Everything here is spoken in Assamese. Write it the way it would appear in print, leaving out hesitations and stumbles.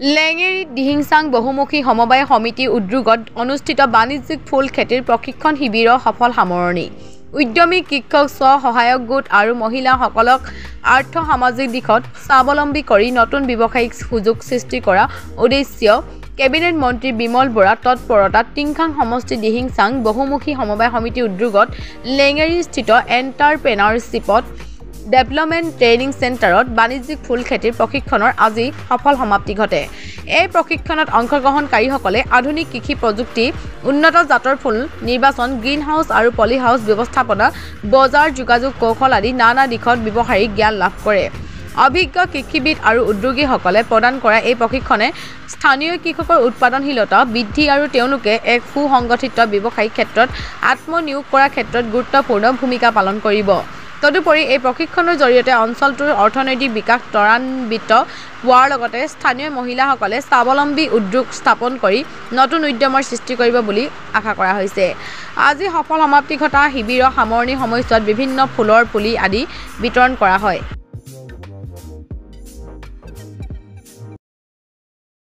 লেঙেৰীত দিহিংচাং বহুমুখী সমবায় সমিতি উদ্যোগত অনুষ্ঠিত বাণিজ্যিক ফুল খেতিৰ প্ৰশিক্ষণ শিবিৰৰ সফল সামৰণি। উদ্যমী কৃষক স্ব-সহায়ক গোট আৰু মহিলাসকলক আৰ্থ-সামাজিক দিশত স্বাৱলম্বী কৰি নতুন ব্যৱসায়িক সুযোগ সৃষ্টি কৰা উদ্দেশ্য কেবিনেট মন্ত্ৰী বিমল বৰা তৎপৰতাত টিংখাং সমষ্টি দিহিংচাং বহুমুখী সমবায় সমিতি উদ্যোগত লেঙেৰীস্থিত এণ্টাৰপ্ৰেনাৰশ্বিপত ডেভেলপমেণ্ট ট্ৰেইনিং চেণ্টাৰত বাণিজ্যিক ফুল খেতিৰ প্ৰশিক্ষণৰ আজি সফল সমাপ্তি ঘটে। এই প্ৰশিক্ষণত অংশগ্ৰহণকাৰীসকলে আধুনিক কৃষি প্ৰযুক্তি, উন্নত জাতৰ ফুল নিৰ্বাচন, গ্ৰীণ হাউচ আৰু পলি হাউচ ব্যৱস্থাপনা, বজাৰ যোগাযোগ কৌশল আদি নানা দিশত ব্যৱহাৰিক জ্ঞান লাভ কৰে। অভিজ্ঞ কৃষিবিদ আৰু উদ্যোগীসকলে প্ৰদান কৰা এই প্ৰশিক্ষণে স্থানীয় কৃষকৰ উৎপাদনশীলতা বৃদ্ধি আৰু তেওঁলোকে এক সুসংগঠিত ব্যৱসায়িক ক্ষেত্ৰত আত্মনিয়োগ কৰাৰ ক্ষেত্ৰত গুৰুত্বপূৰ্ণ ভূমিকা পালন কৰিব। তদুপৰি এই প্ৰশিক্ষণৰ জৰিয়তে অঞ্চলটোৰ অৰ্থনৈতিক বিকাশ ত্বৰান্বিত হোৱাৰ লগতে স্থানীয় মহিলাসকলে স্বাৱলম্বী উদ্যোগ স্থাপন কৰি নতুন উদ্যমৰ সৃষ্টি কৰিব বুলি আশা কৰা হৈছে। আজি সফল সমাপ্তি ঘটা শিবিৰৰ সামৰণি সময়ছোৱাত বিভিন্ন ফুলৰ পুলি আদি বিতৰণ কৰা হয়।